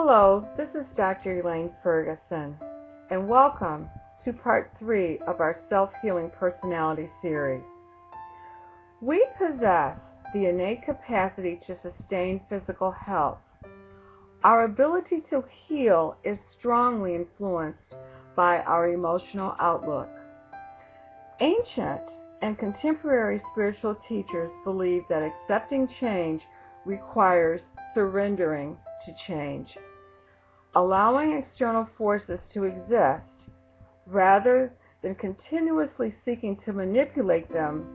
Hello, this is Dr. Elaine Ferguson, and welcome to part 3 of our Self-Healing Personality series. We possess the innate capacity to sustain physical health. Our ability to heal is strongly influenced by our emotional outlook. Ancient and contemporary spiritual teachers believe that accepting change requires surrendering to change. Allowing external forces to exist rather than continuously seeking to manipulate them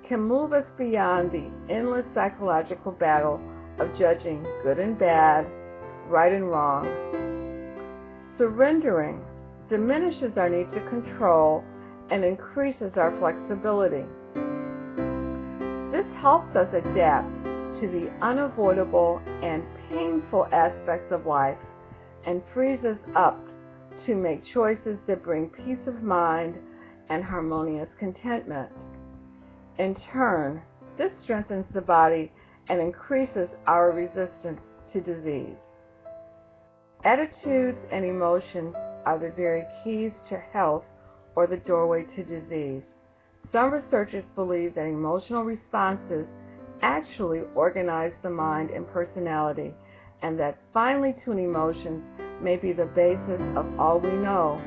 can move us beyond the endless psychological battle of judging good and bad, right and wrong. Surrendering diminishes our need to control and increases our flexibility. This helps us adapt to the unavoidable and painful aspects of life and frees us up to make choices that bring peace of mind and harmonious contentment. In turn, this strengthens the body and increases our resistance to disease. Attitudes and emotions are the very keys to health or the doorway to disease. Some researchers believe that emotional responses actually organize the mind and personality, and that finely tuned emotions may be the basis of all we know.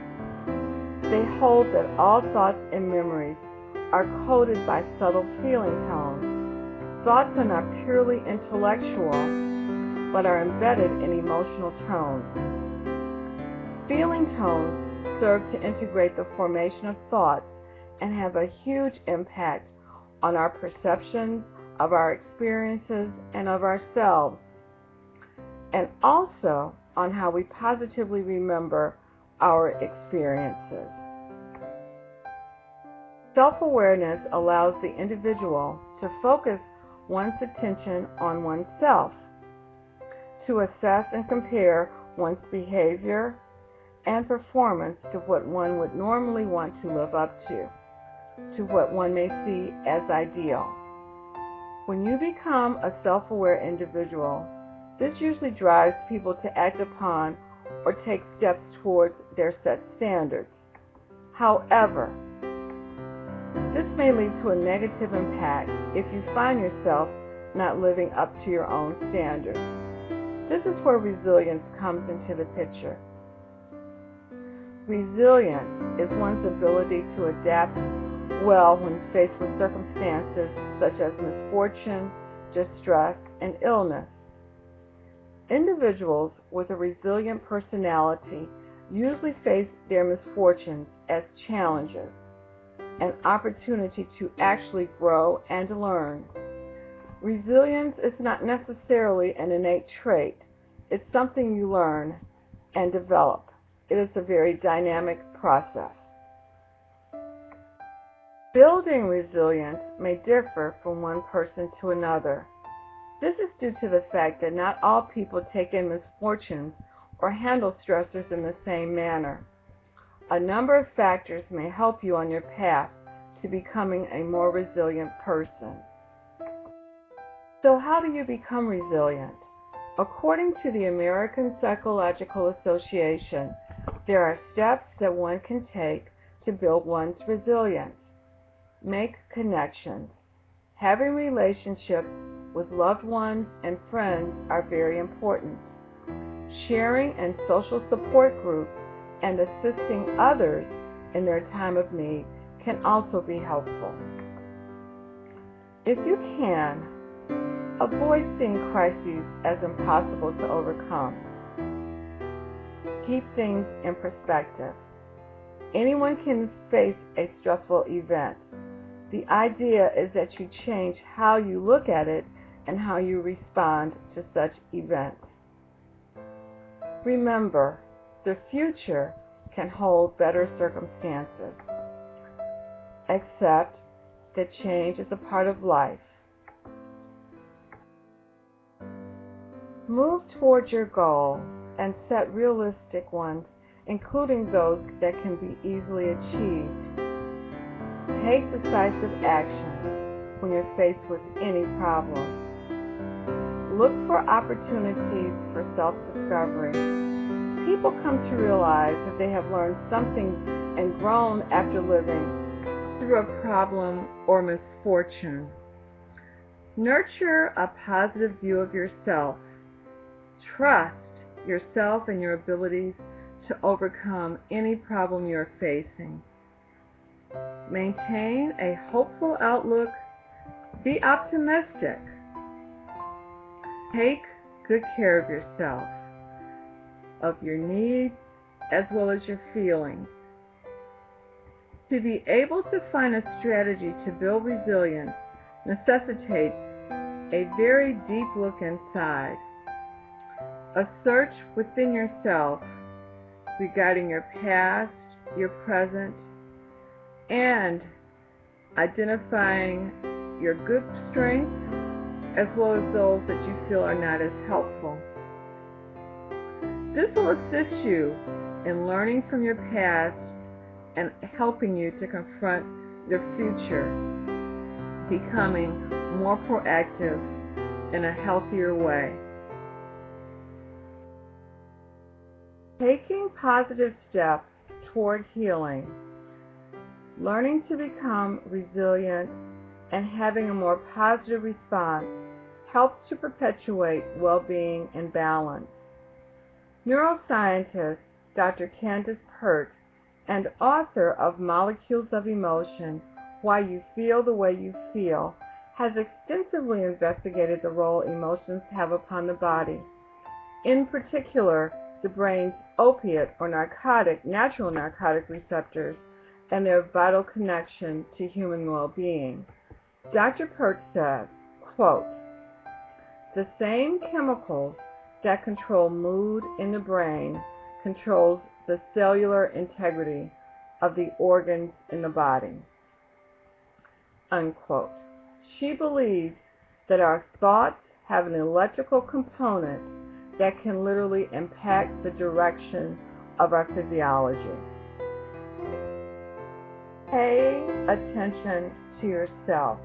They hold that all thoughts and memories are coded by subtle feeling tones. Thoughts are not purely intellectual, but are embedded in emotional tones. Feeling tones serve to integrate the formation of thoughts and have a huge impact on our perceptions of our experiences and of ourselves, and also on how we positively remember our experiences. Self-awareness allows the individual to focus one's attention on oneself, to assess and compare one's behavior and performance to what one would normally want to live up to what one may see as ideal. When you become a self-aware individual, this usually drives people to act upon or take steps towards their set standards. However, this may lead to a negative impact if you find yourself not living up to your own standards. This is where resilience comes into the picture. Resilience is one's ability to adapt well when faced with circumstances such as misfortune, distress, and illness. Individuals with a resilient personality usually face their misfortunes as challenges, an opportunity to actually grow and learn. Resilience is not necessarily an innate trait. It's something you learn and develop. It is a very dynamic process. Building resilience may differ from one person to another. This is due to the fact that not all people take in misfortunes or handle stressors in the same manner. A number of factors may help you on your path to becoming a more resilient person. So how do you become resilient? According to the American Psychological Association, there are steps that one can take to build one's resilience. Make connections. Having relationships with loved ones and friends are very important. Sharing in social support groups and assisting others in their time of need can also be helpful. If you can, avoid seeing crises as impossible to overcome. Keep things in perspective. Anyone can face a stressful event. The idea is that you change how you look at it and how you respond to such events. Remember, the future can hold better circumstances. Accept that change is a part of life. Move towards your goal and set realistic ones, including those that can be easily achieved. Take decisive action when you're faced with any problem. Look for opportunities for self-discovery. People come to realize that they have learned something and grown after living through a problem or misfortune. Nurture a positive view of yourself. Trust yourself and your abilities to overcome any problem you're facing. Maintain a hopeful outlook. Be optimistic. Take good care of yourself, of your needs, as well as your feelings. To be able to find a strategy to build resilience necessitates a very deep look inside, a search within yourself regarding your past, your present, and identifying your good strengths as well as those that you feel are not as helpful. This will assist you in learning from your past and helping you to confront your future, becoming more proactive in a healthier way. Taking positive steps toward healing, learning to become resilient, and having a more positive response helps to perpetuate well-being and balance. Neuroscientist Dr. Candace Pert and author of Molecules of Emotion, Why You Feel the Way You Feel, has extensively investigated the role emotions have upon the body. In particular, the brain's opiate or natural narcotic receptors and their vital connection to human well-being. Dr. Pert says, quote, "The same chemicals that control mood in the brain controls the cellular integrity of the organs in the body." Unquote. She believes that our thoughts have an electrical component that can literally impact the direction of our physiology. Pay attention to yourself.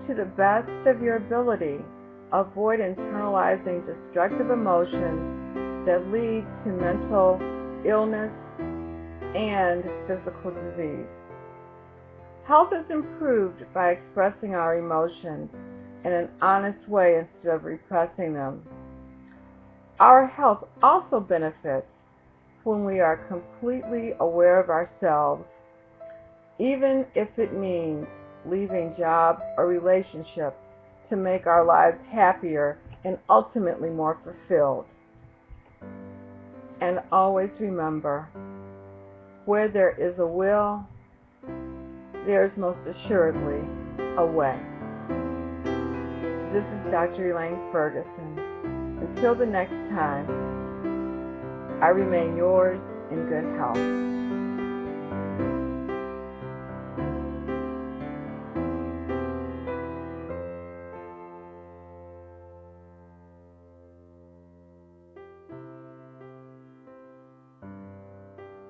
To the best of your ability, avoid internalizing destructive emotions that lead to mental illness and physical disease. Health is improved by expressing our emotions in an honest way instead of repressing them. Our health also benefits when we are completely aware of ourselves, even if it means leaving job or relationship to make our lives happier and ultimately more fulfilled. And always remember, where there is a will, there is most assuredly a way. This is Dr. Elaine Ferguson. Until the next time, I remain yours in good health.